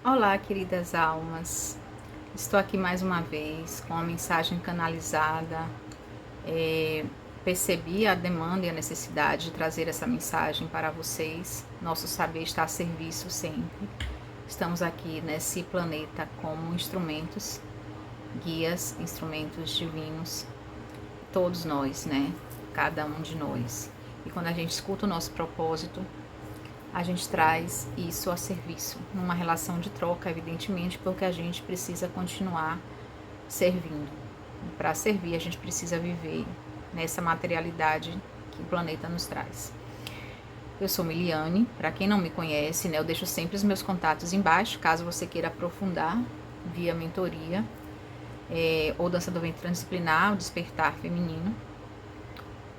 Olá, queridas almas. Estou aqui mais uma vez com a mensagem canalizada. Percebi a demanda e a necessidade de trazer essa mensagem para vocês. Nosso saber está a serviço sempre. Estamos aqui nesse planeta como instrumentos, guias, instrumentos divinos. Todos nós, né? Cada um de nós. E quando a gente escuta o nosso propósito, a gente traz isso a serviço, numa relação de troca, evidentemente, porque a gente precisa continuar servindo. Para servir, a gente precisa viver nessa materialidade que o planeta nos traz. Eu sou Miliane, para quem não me conhece, né, eu deixo sempre os meus contatos embaixo, caso você queira aprofundar via mentoria, ou dança do ventre transdisciplinar, o despertar feminino.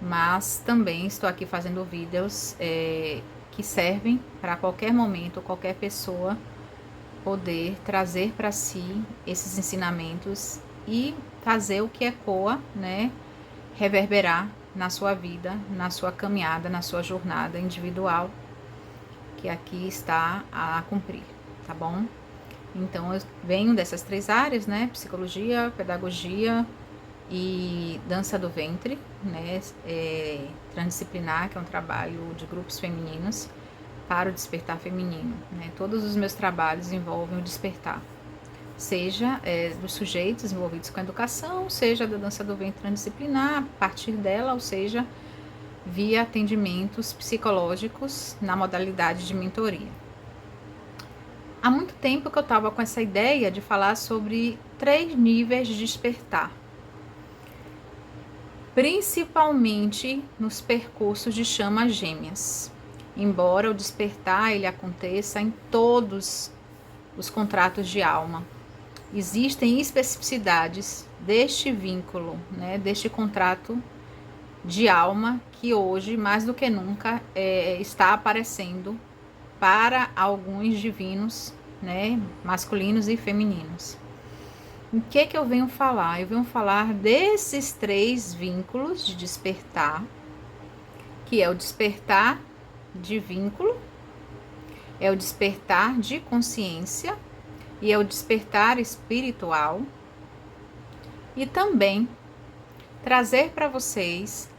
Mas também estou aqui fazendo vídeos que servem para qualquer momento, qualquer pessoa poder trazer para si esses ensinamentos e fazer o que ecoa, né, reverberar na sua vida, na sua caminhada, na sua jornada individual, que aqui está a cumprir, tá bom? Então, eu venho dessas três áreas, né, psicologia, pedagogia e dança do ventre, né, transdisciplinar, que é um trabalho de grupos femininos para o despertar feminino, né. Todos os meus trabalhos envolvem o despertar, seja dos sujeitos envolvidos com a educação, seja da dança do ventre transdisciplinar, a partir dela, ou seja, via atendimentos psicológicos na modalidade de mentoria. Há muito tempo que eu estava com essa ideia de falar sobre 3 níveis de despertar, principalmente nos percursos de chamas gêmeas. Embora o despertar ele aconteça em todos os contratos de alma, existem especificidades deste vínculo, né, deste contrato de alma que hoje, mais do que nunca, está aparecendo para alguns divinos, né, masculinos e femininos. O que eu venho falar? Eu venho falar desses 3 vínculos de despertar, que é o despertar de vínculo, é o despertar de consciência e é o despertar espiritual. E também trazer para vocês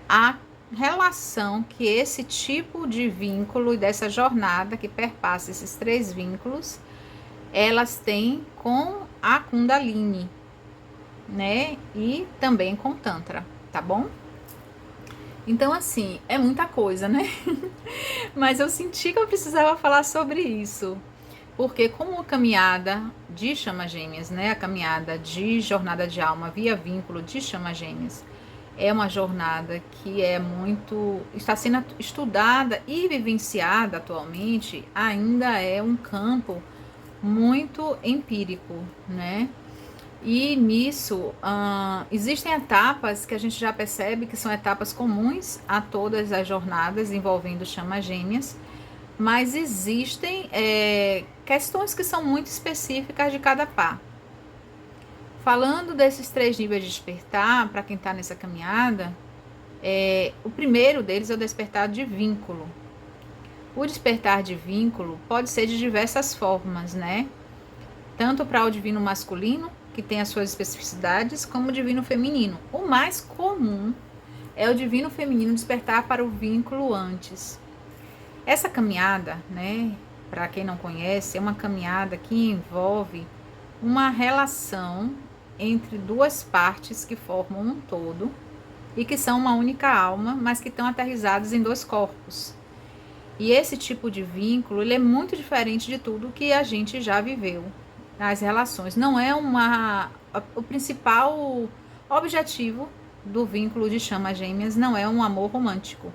a relação que esse tipo de vínculo e dessa jornada que perpassa esses 3 vínculos, elas têm com a Kundalini, né? E também com Tantra, tá bom? Então, assim, é muita coisa, né? Mas eu senti que eu precisava falar sobre isso. Porque como a caminhada de chama gêmeas, né? A caminhada de jornada de alma via vínculo de chama gêmeas é uma jornada que está sendo estudada e vivenciada atualmente, ainda é um campo muito empírico, né? E nisso existem etapas que a gente já percebe que são etapas comuns a todas as jornadas envolvendo chamas gêmeas, mas existem questões que são muito específicas de cada par. Falando desses 3 níveis de despertar, para quem está nessa caminhada, o primeiro deles é o despertar de vínculo. O despertar de vínculo pode ser de diversas formas, né? Tanto para o divino masculino, que tem as suas especificidades, como o divino feminino. O mais comum é o divino feminino despertar para o vínculo antes. Essa caminhada, né, para quem não conhece, é uma caminhada que envolve uma relação entre 2 partes que formam um todo e que são uma única alma, mas que estão aterrizadas em 2 corpos. E esse tipo de vínculo, ele é muito diferente de tudo que a gente já viveu nas relações. Não é o principal objetivo do vínculo de chama gêmeas não é um amor romântico.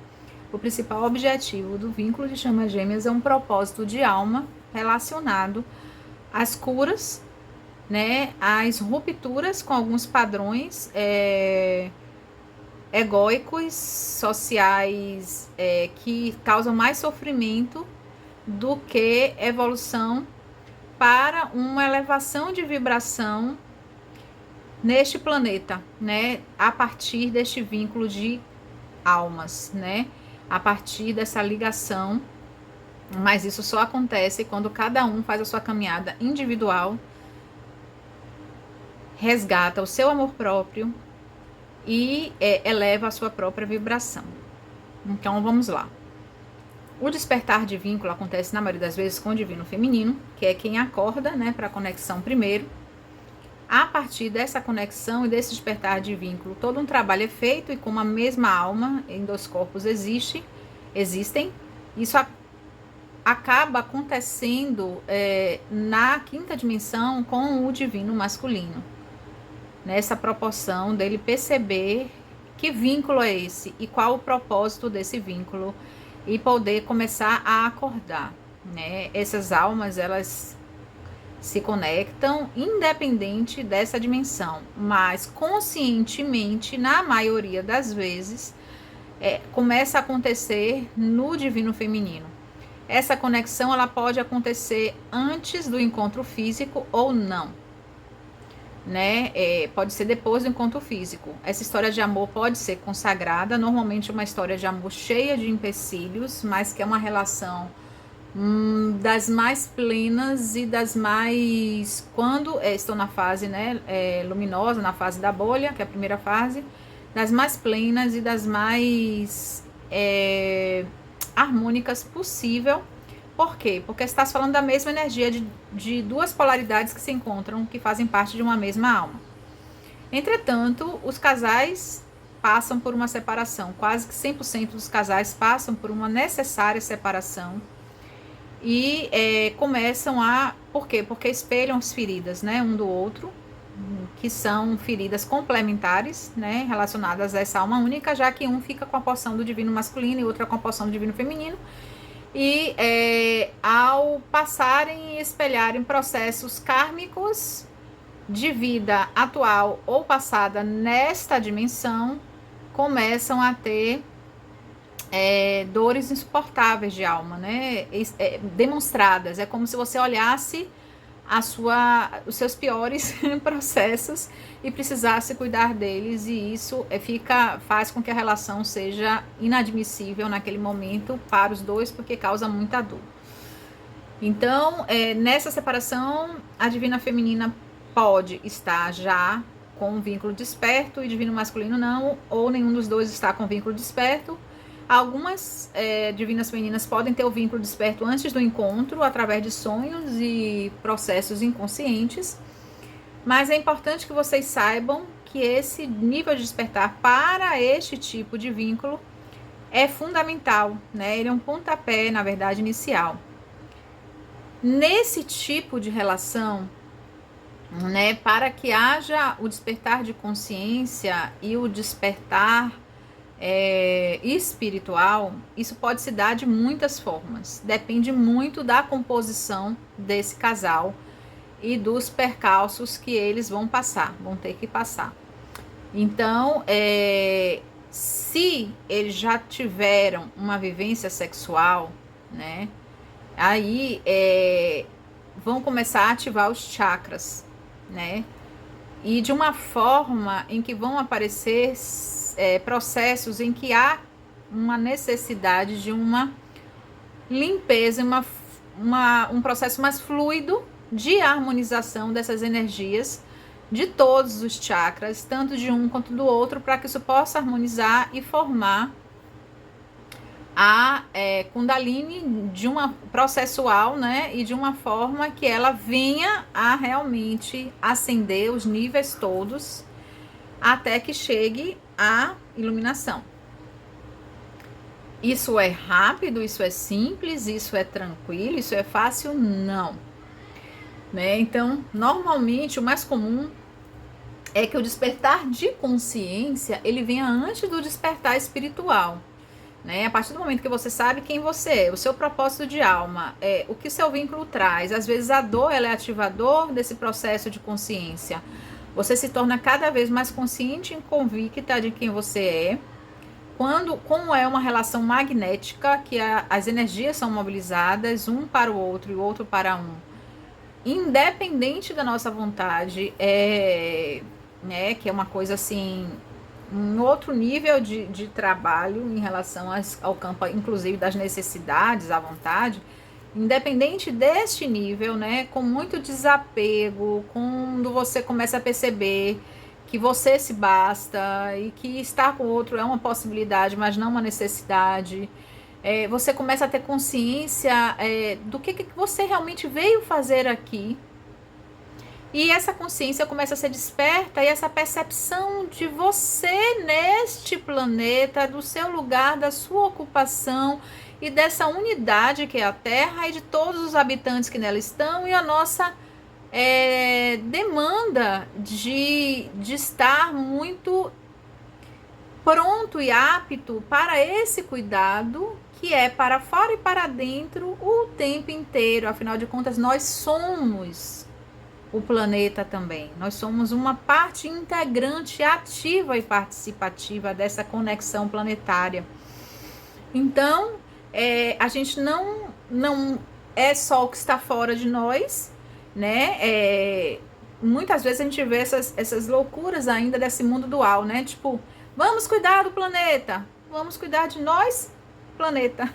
O principal objetivo do vínculo de chama gêmeas é um propósito de alma relacionado às curas, né, às rupturas com alguns padrões egóicos, sociais, que causam mais sofrimento do que evolução para uma elevação de vibração neste planeta, né, a partir deste vínculo de almas, né, a partir dessa ligação Mas isso só acontece quando cada um faz a sua caminhada individual, resgata o seu amor próprio e eleva a sua própria vibração. Então vamos lá. O despertar de vínculo acontece na maioria das vezes com o divino feminino, que é quem acorda, né, para a conexão primeiro. A partir dessa conexão e desse despertar de vínculo, todo um trabalho é feito e como a mesma alma em dois corpos existem, isso acaba acontecendo na quinta dimensão com o divino masculino. Nessa proporção dele perceber que vínculo é esse e qual o propósito desse vínculo e poder começar a acordar, né? Essas almas, elas se conectam independente dessa dimensão, mas conscientemente, na maioria das vezes, começa a acontecer no divino feminino. Essa conexão ela pode acontecer antes do encontro físico ou não, né? Pode ser depois do encontro físico. Essa história de amor pode ser consagrada, normalmente uma história de amor cheia de empecilhos, mas que é uma relação das mais plenas e das mais, quando estão na fase, né, luminosa, na fase da bolha, que é a primeira fase, das mais plenas e das mais harmônicas possível. Por quê? Porque está falando da mesma energia de duas polaridades que se encontram, que fazem parte de uma mesma alma. Entretanto, os casais passam por uma separação, quase que 100% dos casais passam por uma necessária separação e começam a... Por quê? Porque espelham as feridas, né, um do outro, que são feridas complementares, né, relacionadas a essa alma única, já que um fica com a porção do divino masculino e outro com a porção do divino feminino. E ao passarem e espelharem processos kármicos de vida atual ou passada nesta dimensão, começam a ter dores insuportáveis de alma, né? Demonstradas. É como se você olhasse os seus piores processos e precisasse cuidar deles, e isso faz com que a relação seja inadmissível naquele momento para os dois, porque causa muita dor. Então, nessa separação, a divina feminina pode estar já com um vínculo desperto e divino masculino não, ou nenhum dos dois está com vínculo desperto. Algumas divinas femininas podem ter o vínculo desperto antes do encontro, através de sonhos e processos inconscientes, mas é importante que vocês saibam que esse nível de despertar para este tipo de vínculo é fundamental, né? Ele é um pontapé, na verdade, inicial. Nesse tipo de relação, né, para que haja o despertar de consciência e o despertar espiritual, isso pode se dar de muitas formas. Depende muito da composição desse casal e dos percalços que eles vão ter que passar. Então, se eles já tiveram uma vivência sexual, né, aí vão começar a ativar os chakras, né, e de uma forma em que vão aparecer processos em que há uma necessidade de uma limpeza, um processo mais fluido de harmonização dessas energias de todos os chakras, tanto de um quanto do outro, para que isso possa harmonizar e formar a Kundalini de uma processual, né, e de uma forma que ela venha a realmente ascender os níveis todos até que chegue à iluminação. Isso é rápido, isso é simples, isso é tranquilo, isso é fácil? Não. Né? Então, normalmente, o mais comum é que o despertar de consciência, ele venha antes do despertar espiritual. Né? A partir do momento que você sabe quem você é, o seu propósito de alma, o que seu vínculo traz. Às vezes a dor ela é ativador desse processo de consciência. Você se torna cada vez mais consciente e convicta de quem você é. Como é uma relação magnética, que as energias são mobilizadas, um para o outro e o outro para um, independente da nossa vontade, né, que é uma coisa assim, um outro nível de trabalho em relação ao campo, inclusive das necessidades, à vontade, independente deste nível, né, com muito desapego, quando você começa a perceber que você se basta e que estar com o outro é uma possibilidade, mas não uma necessidade, você começa a ter consciência do que você realmente veio fazer aqui. E essa consciência começa a ser desperta e essa percepção de você neste planeta, do seu lugar, da sua ocupação e dessa unidade que é a Terra e de todos os habitantes que nela estão e a nossa demanda de estar muito pronto e apto para esse cuidado que é para fora e para dentro o tempo inteiro. Afinal de contas, nós somos o planeta também. Nós somos uma parte integrante, ativa e participativa dessa conexão planetária. Então, a gente não é só o que está fora de nós, né? Muitas vezes a gente vê essas loucuras ainda desse mundo dual, né? Tipo, vamos cuidar do planeta, vamos cuidar de nós, planeta.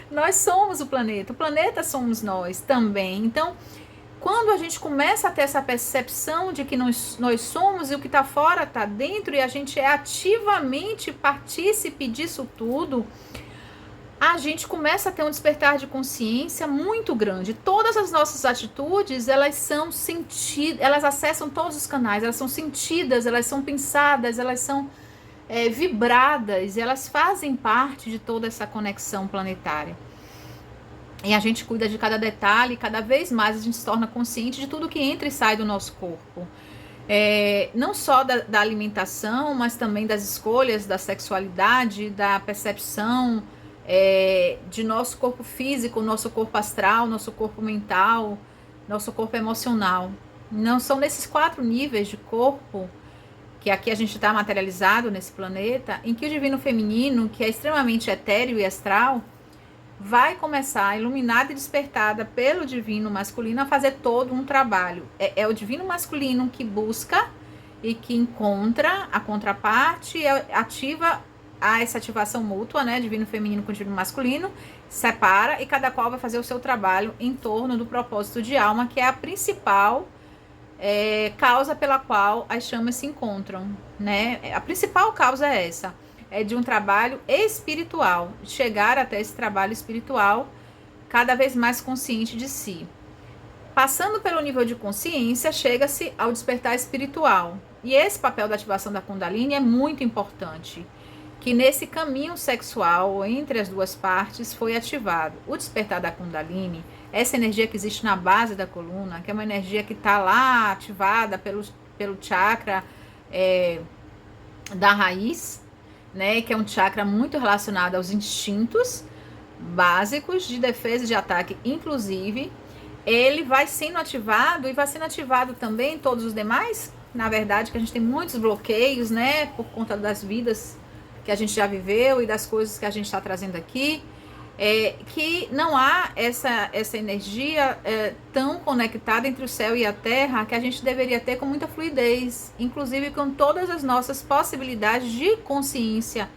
Nós somos o planeta somos nós também. Então, quando a gente começa a ter essa percepção de que nós somos e o que está fora está dentro e a gente é ativamente partícipe disso tudo, a gente começa a ter um despertar de consciência muito grande. Todas as nossas atitudes, elas são sentidas, elas acessam todos os canais, elas são sentidas, elas são pensadas, elas são vibradas, elas fazem parte de toda essa conexão planetária. E a gente cuida de cada detalhe, cada vez mais a gente se torna consciente de tudo que entra e sai do nosso corpo. Não só da alimentação, mas também das escolhas, da sexualidade, da percepção de nosso corpo físico, nosso corpo astral, nosso corpo mental, nosso corpo emocional. Não são nesses 4 níveis de corpo que aqui a gente está materializado nesse planeta, em que o divino feminino, que é extremamente etéreo e astral, vai começar, iluminada e despertada pelo divino masculino, a fazer todo um trabalho. É o divino masculino que busca e que encontra a contraparte, ativa essa ativação mútua, né? Divino feminino com divino masculino, separa e cada qual vai fazer o seu trabalho em torno do propósito de alma, que é a principal causa pela qual as chamas se encontram, né? A principal causa é essa. É de um trabalho espiritual, chegar até esse trabalho espiritual cada vez mais consciente de si. Passando pelo nível de consciência, chega-se ao despertar espiritual. E esse papel da ativação da Kundalini é muito importante, que nesse caminho sexual entre as duas partes foi ativado. O despertar da Kundalini, essa energia que existe na base da coluna, que é uma energia que está lá ativada pelo chakra da raiz, né, que é um chakra muito relacionado aos instintos básicos de defesa e de ataque, inclusive, ele vai sendo ativado e vai sendo ativado também todos os demais. Na verdade, que a gente tem muitos bloqueios, né, por conta das vidas que a gente já viveu e das coisas que a gente está trazendo aqui, que não há essa energia tão conectada entre o céu e a terra que a gente deveria ter com muita fluidez, inclusive com todas as nossas possibilidades de consciência,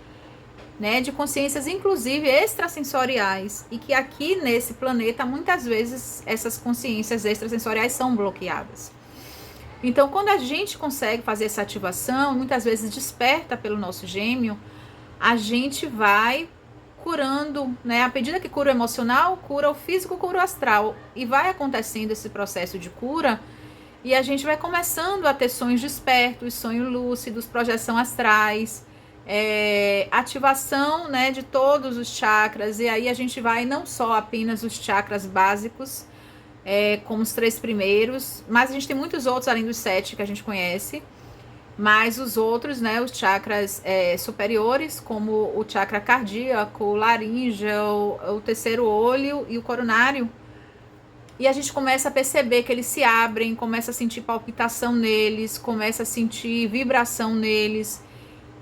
né, de consciências inclusive extrasensoriais, e que aqui nesse planeta muitas vezes essas consciências extrasensoriais são bloqueadas. Então, quando a gente consegue fazer essa ativação, muitas vezes desperta pelo nosso gêmeo, a gente vai curando, né? À medida que cura o emocional, cura o físico, cura o astral. E vai acontecendo esse processo de cura e a gente vai começando a ter sonhos despertos, sonhos lúcidos, projeção astrais, ativação, né, de todos os chakras. E aí a gente vai não só apenas os chakras básicos, como os 3 primeiros, mas a gente tem muitos outros além dos 7 que a gente conhece. Mas os outros, né, os chakras superiores, como o chakra cardíaco, o laríngeo, o terceiro olho e o coronário. E a gente começa a perceber que eles se abrem, começa a sentir palpitação neles, começa a sentir vibração neles.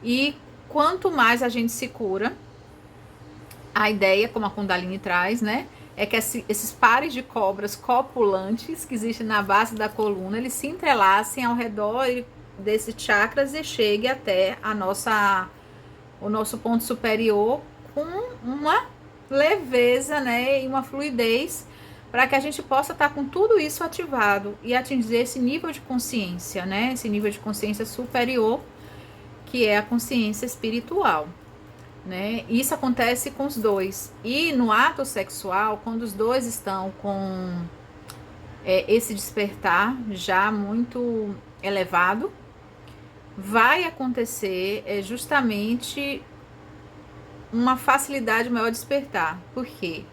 E quanto mais a gente se cura, a ideia, como a Kundalini traz, né, é que esses pares de cobras copulantes que existem na base da coluna, eles se entrelacem ao redor desses chakras e chegue até o nosso ponto superior com uma leveza, né, e uma fluidez para que a gente possa estar com tudo isso ativado e atingir esse nível de consciência, né, esse nível de consciência superior, que é a consciência espiritual, né? Isso acontece com os dois. E no ato sexual, quando os dois estão com esse despertar já muito elevado, vai acontecer justamente uma facilidade maior de despertar. Por quê?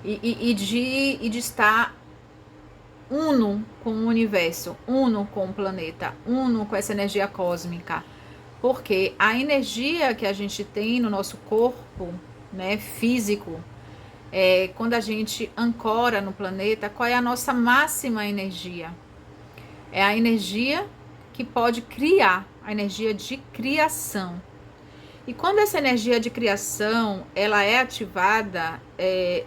E de estar uno com o universo, uno com o planeta, uno com essa energia cósmica. Porque a energia que a gente tem no nosso corpo, né, físico, quando a gente ancora no planeta, qual é a nossa máxima energia? É a energia que pode criar, a energia de criação. E quando essa energia de criação ela é ativada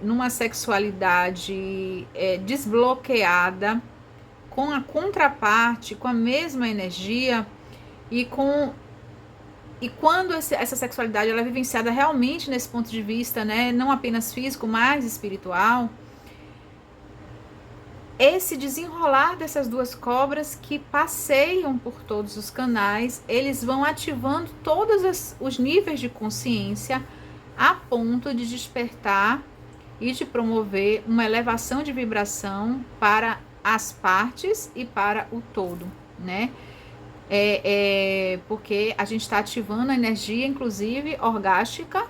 numa sexualidade desbloqueada, com a contraparte, com a mesma energia e quando essa sexualidade ela é vivenciada realmente nesse ponto de vista, né, não apenas físico, mas espiritual, esse desenrolar dessas duas cobras que passeiam por todos os canais, eles vão ativando todos os níveis de consciência a ponto de despertar e de promover uma elevação de vibração para as partes e para o todo, né? Porque a gente está ativando a energia, inclusive orgástica,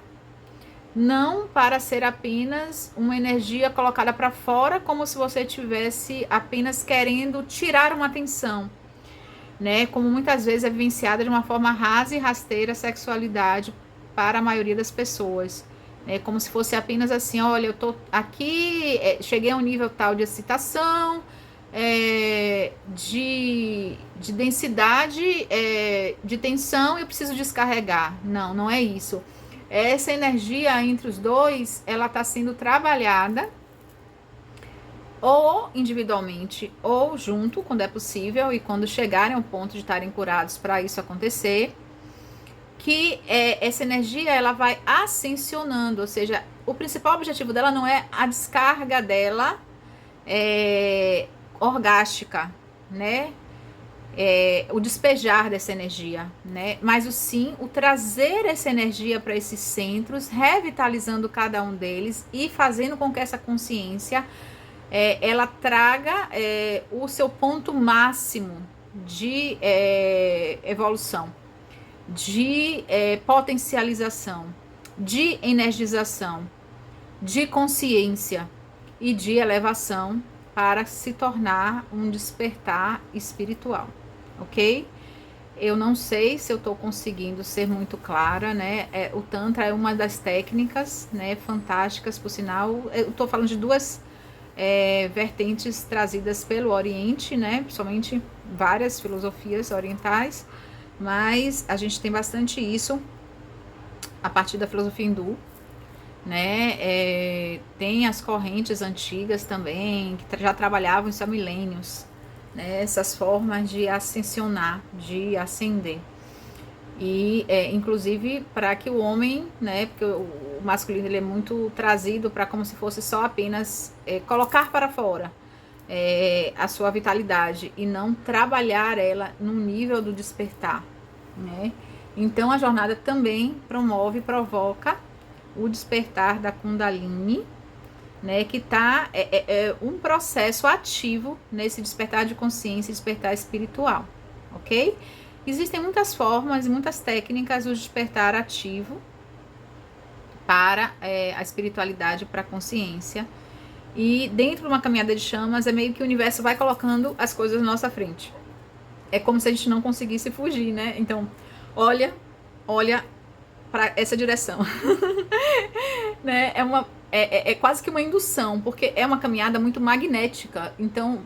não para ser apenas uma energia colocada para fora, como se você tivesse apenas querendo tirar uma atenção, né? Como muitas vezes é vivenciada de uma forma rasa e rasteira a sexualidade para a maioria das pessoas. Como se fosse apenas assim, olha, eu tô aqui, cheguei a um nível tal de excitação, de densidade, de tensão, eu preciso descarregar. Não, não é isso. Essa energia entre os dois, ela está sendo trabalhada ou individualmente ou junto, quando é possível, e quando chegarem ao ponto de estarem curados para isso acontecer, que essa energia ela vai ascensionando, ou seja, o principal objetivo dela não é a descarga dela orgástica, né? O despejar dessa energia, né? Mas sim o trazer essa energia para esses centros, revitalizando cada um deles e fazendo com que essa consciência ela traga o seu ponto máximo de evolução, de potencialização, de energização, de consciência e de elevação para se tornar um despertar espiritual, ok? Eu não sei se eu estou conseguindo ser muito clara, né? O Tantra é uma das técnicas, né, fantásticas, por sinal. Eu estou falando de duas vertentes trazidas pelo Oriente, né? Principalmente várias filosofias orientais, mas a gente tem bastante isso a partir da filosofia hindu, né? Tem as correntes antigas também, que já trabalhavam isso há milênios, né? Essas formas de ascensionar, de ascender. E, inclusive, para que o homem, né? Porque o masculino ele é muito trazido para como se fosse só apenas colocar para fora a sua vitalidade e não trabalhar ela no nível do despertar, né? Então, a jornada também promove e provoca o despertar da Kundalini, né, que está um processo ativo nesse despertar de consciência e despertar espiritual, ok? Existem muitas formas e muitas técnicas do despertar ativo para a espiritualidade, para a consciência, e dentro de uma caminhada de chamas é meio que o universo vai colocando as coisas na nossa frente. É como se a gente não conseguisse fugir, né? Então, olha para essa direção. Né? É quase que uma indução, porque é uma caminhada muito magnética. Então,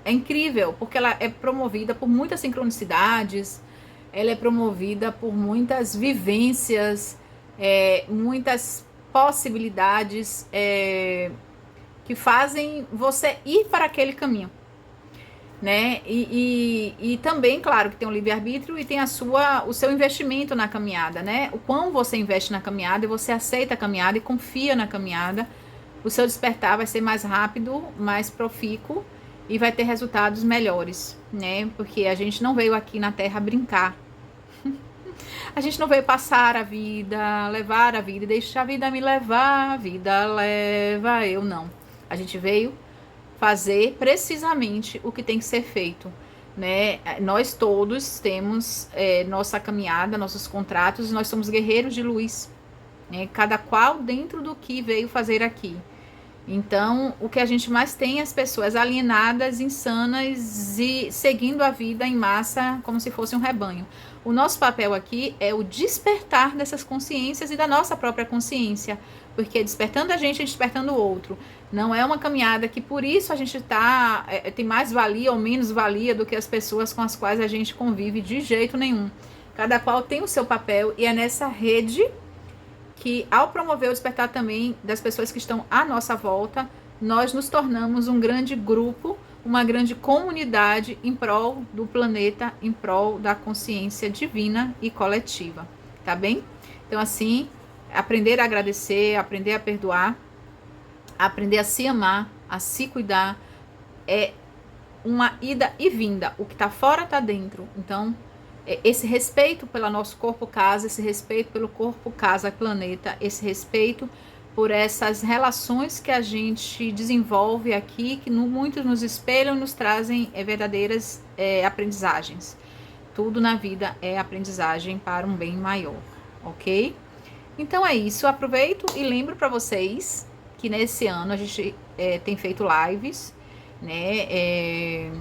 é incrível, porque ela é promovida por muitas sincronicidades, ela é promovida por muitas vivências, muitas possibilidades que fazem você ir para aquele caminho. né? E também, claro, que tem o livre-arbítrio e tem o seu investimento na caminhada, né? O quão você investe na caminhada e você aceita a caminhada e confia na caminhada, o seu despertar vai ser mais rápido, mais profícuo e vai ter resultados melhores, né? Porque a gente não veio aqui na Terra brincar. A gente não veio passar a vida, levar a vida e deixar a vida me levar, a vida leva eu, não. A gente veio fazer precisamente o que tem que ser feito, né? Nós todos temos nossa caminhada, nossos contratos, nós somos guerreiros de luz, né? Cada qual dentro do que veio fazer aqui. Então, o que a gente mais tem é as pessoas alienadas, insanas e seguindo a vida em massa como se fosse um rebanho. O nosso papel aqui é o despertar dessas consciências e da nossa própria consciência, porque despertando a gente despertando o outro. Não é uma caminhada que por isso a gente tem mais valia ou menos valia do que as pessoas com as quais a gente convive, de jeito nenhum. Cada qual tem o seu papel e é nessa rede que, ao promover o despertar também das pessoas que estão à nossa volta, nós nos tornamos um grande grupo, uma grande comunidade em prol do planeta, em prol da consciência divina e coletiva, tá bem? Então, assim, aprender a agradecer, aprender a perdoar, aprender a se amar, a se cuidar, é uma ida e vinda. O que está fora está dentro. Então, esse respeito pelo nosso corpo casa, esse respeito pelo corpo casa planeta, esse respeito por essas relações que a gente desenvolve aqui, que muitos nos espelham e nos trazem verdadeiras aprendizagens. Tudo na vida é aprendizagem para um bem maior, ok? Então é isso, eu aproveito e lembro para vocês que nesse ano a gente tem feito lives, né?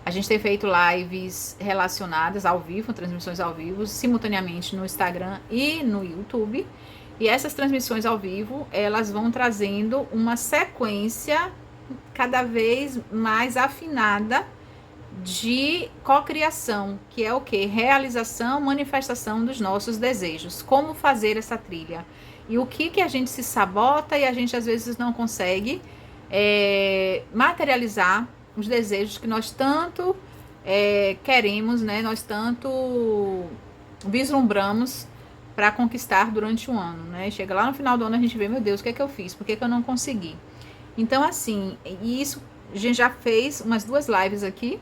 A gente tem feito lives relacionadas ao vivo, transmissões ao vivo, simultaneamente no Instagram e no YouTube. E essas transmissões ao vivo, elas vão trazendo uma sequência cada vez mais afinada de cocriação, que é o quê? Realização, manifestação dos nossos desejos. Como fazer essa trilha? E o que a gente se sabota e a gente às vezes não consegue materializar os desejos que nós tanto queremos, né? Nós tanto vislumbramos para conquistar durante um ano, né? Chega lá no final do ano a gente vê, meu Deus, o que é que eu fiz? Por que eu não consegui? Então, assim, isso a gente já fez umas 2 lives aqui.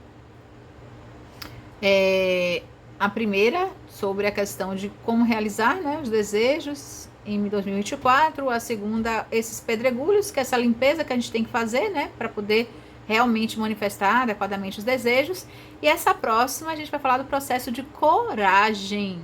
A primeira sobre a questão de como realizar, né, os desejos em 2024. A segunda, esses pedregulhos, que é essa limpeza que a gente tem que fazer, né, para poder realmente manifestar adequadamente os desejos. E essa próxima a gente vai falar do processo de coragem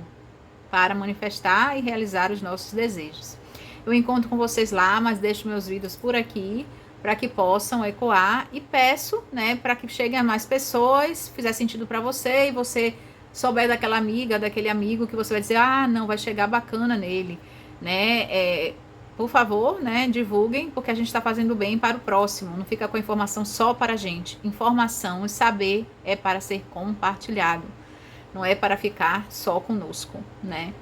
para manifestar e realizar os nossos desejos. Eu encontro com vocês lá, mas deixo meus vídeos por aqui para que possam ecoar e peço, né, para que cheguem a mais pessoas, fizer sentido para você e você souber daquela amiga, daquele amigo que você vai dizer, não, vai chegar bacana nele, né? Por favor, né, divulguem, porque a gente está fazendo bem para o próximo, não fica com a informação só para a gente. Informação e saber é para ser compartilhado, não é para ficar só conosco, né?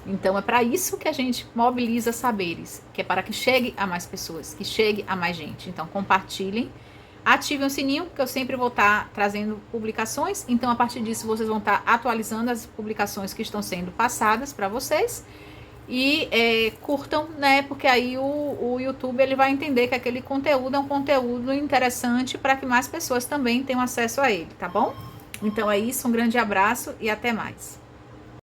Então é para isso que a gente mobiliza saberes, que é para que chegue a mais pessoas, que chegue a mais gente. Então compartilhem, ativem o sininho, que eu sempre vou estar trazendo publicações. Então a partir disso vocês vão estar atualizando as publicações que estão sendo passadas para vocês. E curtam, né? Porque aí o YouTube ele vai entender que aquele conteúdo é um conteúdo interessante para que mais pessoas também tenham acesso a ele, tá bom? Então é isso, um grande abraço e até mais.